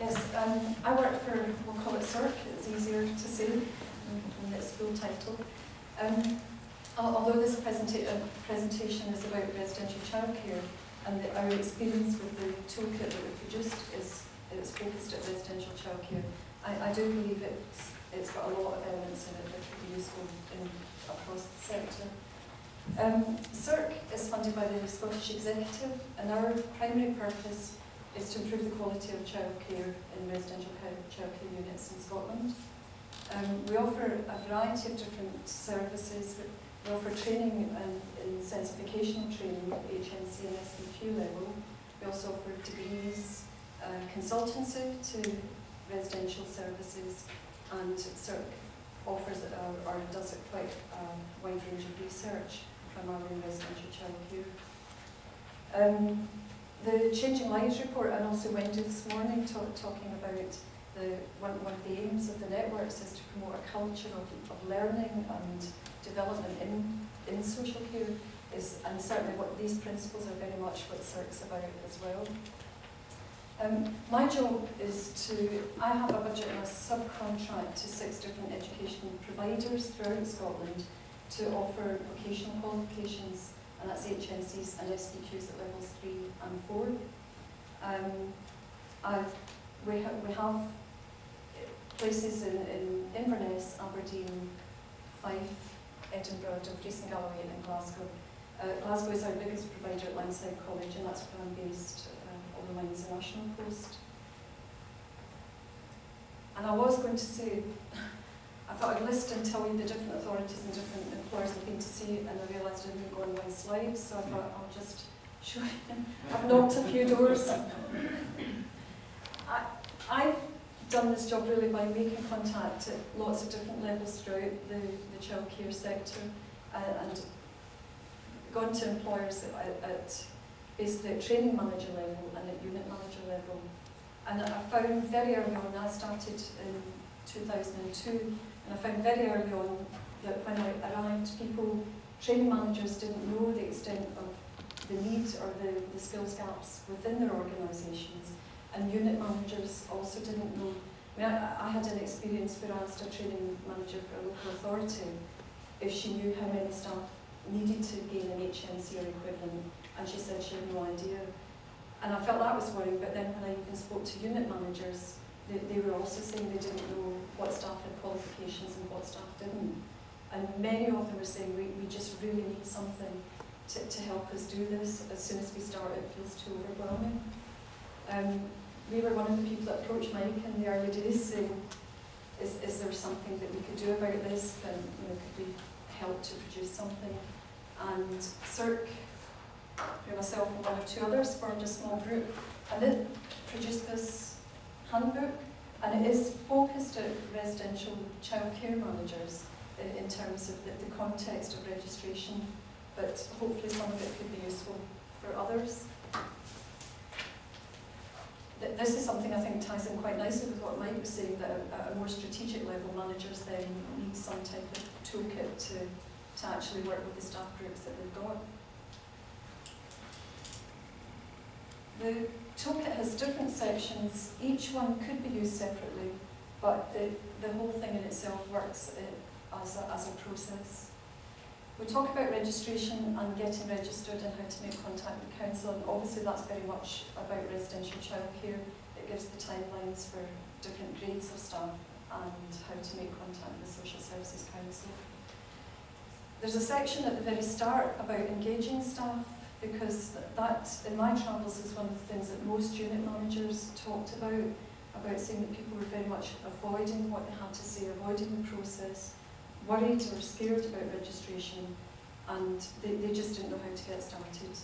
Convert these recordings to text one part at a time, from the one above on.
Yes, I work for, we'll call it CIRC, it's easier to say in its full title. Although this presentation is about residential childcare, and our experience with the toolkit that we produced is focused at residential childcare, I do believe it's got a lot of elements in it that could be useful across the sector. CIRC is funded by the Scottish Executive, and our primary purpose is to improve the quality of childcare in residential childcare units in Scotland. We offer a variety of different services. We offer training in sensificational training at HNC and SVQ level. We also offer degrees, consultancy to residential services, and CIRC offers or does quite a wide range of research, primarily in residential childcare. The Changing Lives report, and also Wendy this morning talking about one of the aims of the networks is to promote a culture of learning and development in social care, and certainly what these principles are very much what CIRC's about as well. My job is I have a budget and a subcontract to 6 different education providers throughout Scotland to offer vocational qualifications, and that's HNCs and SVQs at levels 3 and 4. We have places in Inverness, Aberdeen, Fife, Edinburgh, Dumfries and Galloway, and Glasgow. Glasgow is our biggest provider at Langside College, and that's where I'm based, over Mines and National Post. And I was going to say, I thought I'd list and tell you the different authorities and different employers I've been to see, and I realised I didn't go on one slide, so I thought I'll just show you. I've knocked a few doors. I've done this job really by making contact at lots of different levels throughout the childcare sector, and gone to employers at basically at training manager level and at unit manager level. And I found very early on, I started in 2002, and I found very early on that when I arrived, training managers didn't know the extent of the need or the skills gaps within their organisations, and unit managers also didn't know. I mean, I had an experience where I asked a training manager for a local authority if she knew how many staff needed to gain an HNC or equivalent, and she said she had no idea. And I felt that was worrying, but then when I even spoke to unit managers, they were also saying they didn't know what staff had qualifications and what staff didn't. And many of them were saying, we just really need something to help us do this. As soon as we start, it feels too overwhelming. We were one of the people that approached Mike in the early days saying, is there something that we could do about this? And could we help to produce something? And CIRC, myself and 1 or 2 others, formed a small group, and it produced this handbook, and it is focused at residential childcare managers in terms of the context of registration, but hopefully some of it could be useful for others. This is something I think ties in quite nicely with what Mike was saying, that at a more strategic level, managers then need some type of toolkit to actually work with the staff groups that they've got. The toolkit has different sections. Each one could be used separately, but the whole thing in itself works as a process. We talk about registration and getting registered and how to make contact with council, and obviously that's very much about residential childcare. It gives the timelines for different grades of staff and how to make contact with the Social Services Council. There's a section at the very start about engaging staff, because that, in my travels, is one of the things that most unit managers talked about saying that people were very much avoiding what they had to say, avoiding the process, worried or scared about registration, and they just didn't know how to get started.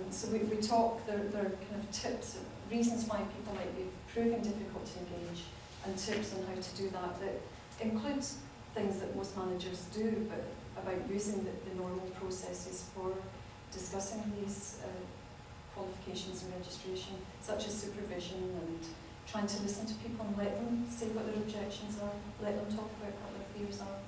So we talk, there are kind of tips, reasons why people might be proving difficult to engage, and tips on how to do that includes things that most managers do, but about using the normal processes for discussing these qualifications and registration, such as supervision and trying to listen to people and let them say what their objections are, let them talk about what their fears are.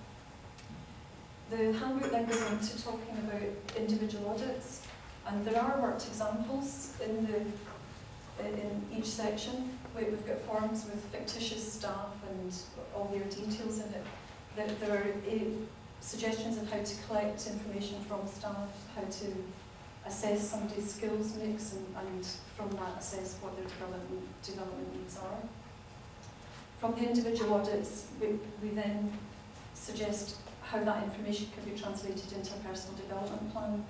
The handbook then goes on to talking about individual audits, and there are worked examples in in each section. We've got forms with fictitious staff and all their details in it. There are suggestions of how to collect information from staff, how to assess somebody's skills mix, and from that assess what their development needs are. From the individual audits, we then suggest how that information can be translated into a personal development plan.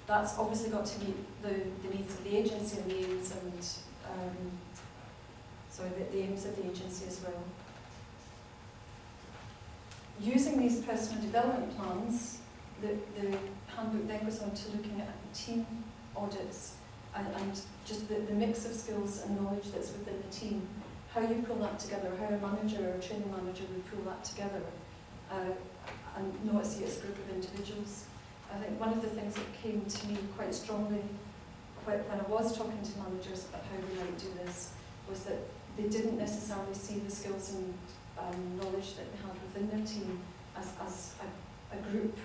That's obviously got to meet the needs of the agency and the aims the aims of the agency as well. Using these personal development plans, the handbook then goes on to looking at team audits and just the mix of skills and knowledge that's within the team. How you pull that together, how a manager or a training manager would pull that together and not see it as a group of individuals. I think one of the things that came to me quite strongly when I was talking to managers about how we might do this was that they didn't necessarily see the skills and knowledge that they had within their team as a group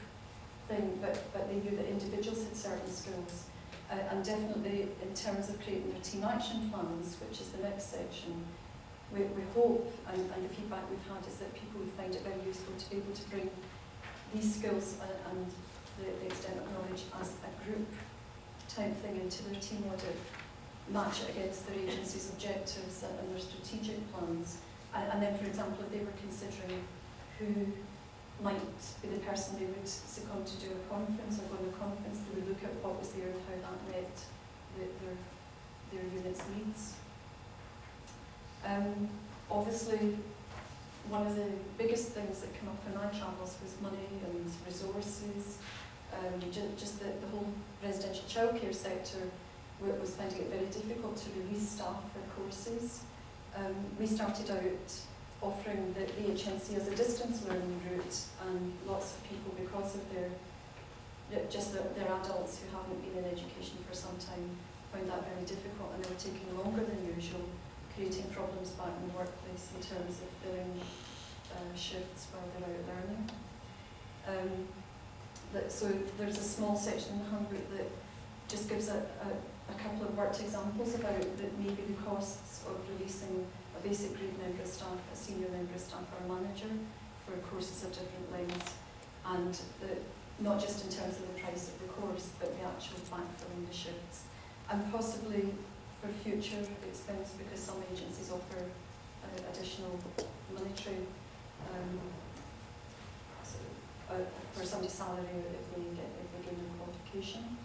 thing, but they knew that individuals had certain skills. And definitely in terms of creating their team action plans, which is the next section, we hope, and the feedback we've had is that people would find it very useful to be able to bring these skills and the extent of knowledge as a group type thing into their team audit, match it against their agency's objectives and their strategic plans. And then, for example, if they were considering who might be the person they would second to do a conference or go to a conference, they would look at what was there and how that met their unit's needs. Obviously, one of the biggest things that came up in my travels was money and resources. Just the whole residential childcare sector was finding it very difficult to release staff for courses. We started out offering the HNC as a distance learning route, and lots of people, because of their adults who haven't been in education for some time, found that very difficult, and they were taking longer than usual, creating problems back in the workplace in terms of filling shifts while they're out learning. So there's a small section in the handbook that just gives a couple of worked examples about maybe the costs of releasing a basic grade member of staff, a senior member of staff, or a manager for courses of different lengths, and not just in terms of the price of the course, but the actual backfilling the shifts, and possibly for future expense, because some agencies offer additional monetary for somebody's salary if they gain a qualification.